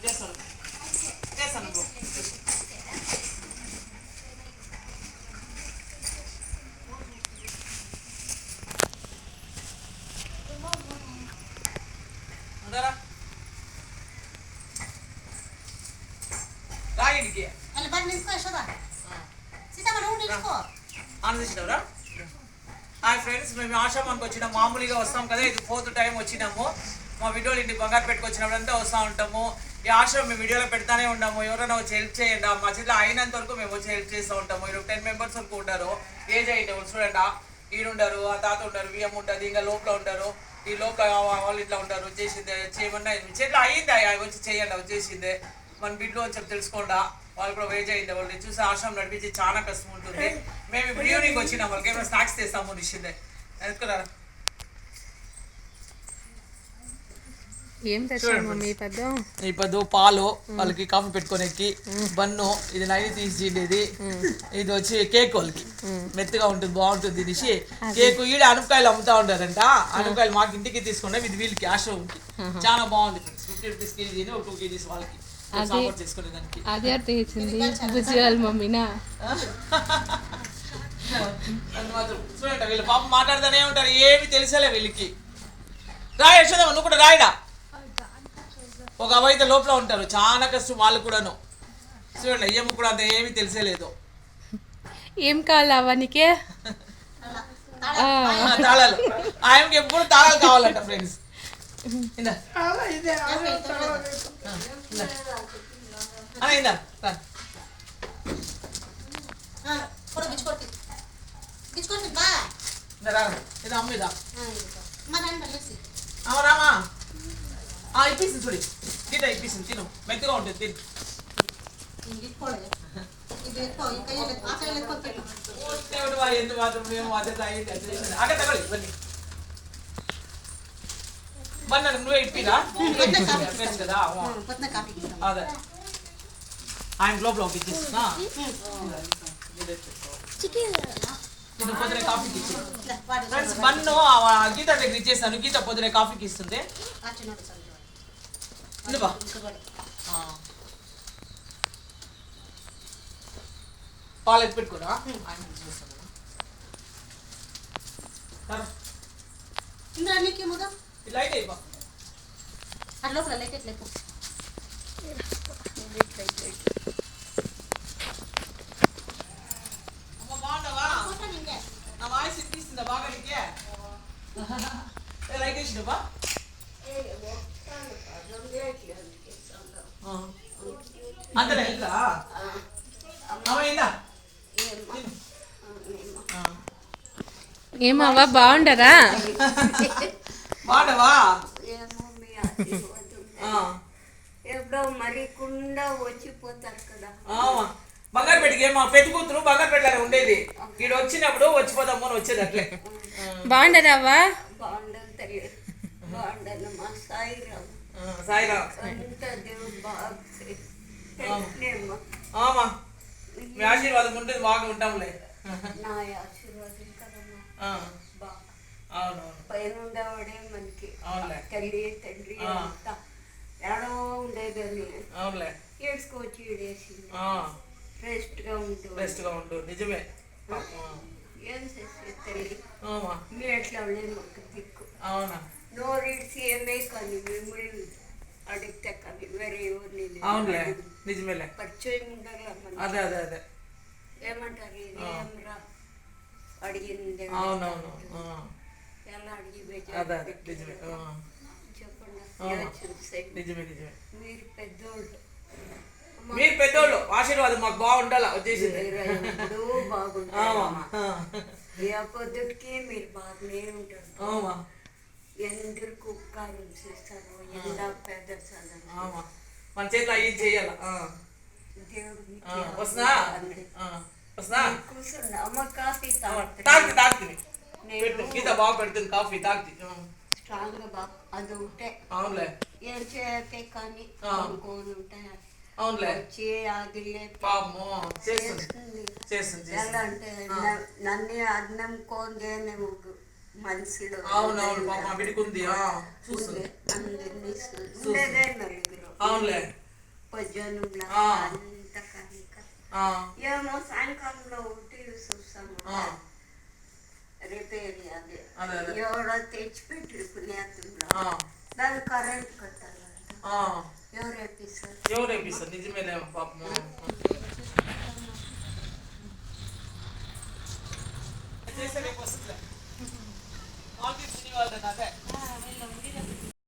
చేస్తాను చేస్తాను రాయిడికి ఆనందించినవరా hi friends, మేము ఆశ్రమానికి వచ్చినాము. మామూలుగా వస్తాం కదా, ఇది 4th టైం వచ్చినాము. మా వీడియోలు ఇంటికి బంగారు పెట్టుకొచ్చినప్పుడంతా వస్తూ ఉంటాము. ఈ ఆశ్రమం మేము వీడియోలో పెడతానే ఉన్నాము. ఎవరైనా వచ్చి హెల్ప్ చేయండి, మా చేతిలో అయినంత వరకు మేము వచ్చి హెల్ప్ చేస్తూ ఉంటాము. ఇక్కడ 10 మెంబర్స్ వరకు ఉంటారు. ఏజ్ అయిన చూడండి, ఈడుంటారు, ఆ తాత ఉంటారు, బియ్యం ఉంటుంది, ఇంకా లోపల ఉంటారు, ఈ లోపల వాళ్ళు ఇట్లా ఉంటారు. చేసిందే చేయమన్నా చేతిలో అయ్యింది, వచ్చి చేయండి, వచ్చేసిందే మన బిడ్డలు అని చెప్పి తెలుసుకోండా. వాళ్ళు కూడా వేజ్ అయింది. వాళ్ళు చూసి ఆశ్రమం నడిపించి చాలా కష్టం ఉంటుంది. మేము ఇప్పుడు ఈవినింగ్ వచ్చినాం, వాళ్ళకి ఏమైనా స్నాక్స్ తెస్తాము నిశ్చిందే ఎందుకురా. ఈ పెద్ద పాలు వాళ్ళకి కాఫీ పెట్టుకోనేకి, బన్ను ఇది నైన్ తీసిండేది, ఇది వచ్చి కేక్ వాళ్ళకి మెత్తగా ఉంటుంది, బాగుంటుంది తినేసి కేక్. ఈడ అనుపకాయలు అమ్ముతా ఉంటారంట, అనుపకాయలు మాకు ఇంటికి తీసుకుంటాం, ఇది వీళ్ళకి ఆశ్రమంకి చాలా బాగుంది ఫ్రెండ్స్. 50 రూపీస్ కేజీ, 2 kgs వాళ్ళకి చేసుకునేదానికి. అది అర్థం ఇచ్చింది బుజ్జిగాలి మమ్మీనా. చూడండి వీళ్ళు పాప మాట్లాడుతూనే ఉంటారు, ఏమి తెలిసేలే వీళ్ళకి. రాయ యశోద, నువ్వు కూడా రాయడా. ఒక అవైతే లోపల ఉంటారు, చాలా కష్టం వాళ్ళు కూడాను. చూడండి అయ్యమ్మ కూడా అంత ఏమి తెలిసేలేదు. ఏం కావాలి అవన్నీకే తాళాలు, ఆయనకి ఎప్పుడు తాళాలు కావాలంట ఫ్రెండ్స్. అమ్మిదా రామా ఇప్పిస్తుంది చూడి, తిన ఇప్పిస్తుంది, తిను మెత్తగా ఉంటుంది, తిను. ఎందుకు మాత్రం మేము అక్కడ తగలి ఇవన్నీ బన్న నువ్వే ఇప్పిరా కదా. అదే ఆయన లోపల ఒకటి ఇచ్చేస్తున్నా, పొద్దునే కాఫీకి ఇచ్చి ఫ్రెండ్స్. బన్ను గీత దగ్గర ఇచ్చేస్తాను, గీత పొద్దునే కాఫీకి ఇస్తుంది. పాలు ఎత్తి పెట్టుకోరా, ఆయన చూస్తాను. లైట్ అయిపో బాగుంటావా, నా వాయిస్ ఇప్పిస్తుందా బాగా నీకే? లైట్ వేసినవా? అంతనే వెళ్తా అయిందా? ఏమవ్వా బాగుండరా? బాగుండవా? ఎప్పుడో మరికుండా వచ్చిపోతారు కదా. బంగారుపేటకి ఏమో పెద్ద కూతురు బంగారుపేటలో ఉండేది, ఇక్కడ వచ్చినప్పుడు వచ్చిపోదాము అని వచ్చేది అట్లే. బాగుండరావా? బాగుండదు తల్లి, బాగుండదు. మా సాయిరామ్ సాయిరామ్ అంత దేవుడు బాగా మీ ఆశీర్వాదం ఉంటుంది, బాగా ఉంటాంలే. నా ఆశీర్వాదం కదమ్మా. అవునవును, పైన ఉండేవాడే మనకి తల్లి తండ్రి అంతా. ఎడో ఉండేదని ఏడ్చుకోవచ్చు, ఈడేసింది. రెస్ట్ గా ఉంటూ నిజమే. ఏం చేసే తల్లి, మీ ఎట్లా ఉండేది మాకు దిక్కు. అవునా, నోరిడ్సి ఏమే కానీ మిమ్మల్ని అడిగితే కానీ వేరే ఎవరిని నిజమేలే పరిచయం ఉండాలి. అదే అదే అదే ఏమంటారు, ఏమరా అడిగింది అవునవును, ఎలా అడిగి నిజమే చెప్పండి. నిజమే నిజమే, మీరు పెద్దోళ్ళు, మీరు పెద్దోళ్ళు, ఆశీర్వాదం మాకు బాగుండాలా వచ్చేసింది. బాగుంటుంది, ఏ పొద్దుటికి మీరు బాగానే ఉంటారు. ఎందుకు ఉపకారం చేస్తారు, ఎలా పెద్ద చదువు మన చేతిలో అయ్యి చేయాల. దేవుడు వస్తున్నా కూర్చుంది. అమ్మ కాఫీ తాగుతుంది, గీత బాగా పెడుతుంది కాఫీ, తాగుతుంది స్ట్రాంగ్ గా బాగా. అది ఉంటే అవునులే, ఏడ్చేతే కానీ అనుకోని ఉంటాయి. అవునులే, వచ్చి ఆదిలే చేస్తుంది. ఎలా అంటే నన్ను అన్నం కోందేనే మనుషులు. అవునవును, బిడికుంది అందరినీ ఉండేదే నలుగురు. అవునులే. పొద్దున్నులా ఆ. అంత కనుక ఆ, ఏమో సాయంకాలంలో టీవీ చూస్తాము ఆ. రిపేర్ అది అదే, అదే. ఎవరో తెచ్చిపెట్టి పుణ్యాత్తుల్లో ఆ, దాని కరెంట్ కట్టాలంట ఆ. ఎవరు వేపిస్తారు ఎవరు వేపిస్తారు? నిజమేలేమో పాపము. చేస్తే రేపు వస్తుందిలే. ఆఫీస్ తిని వాళ్ళది అదే.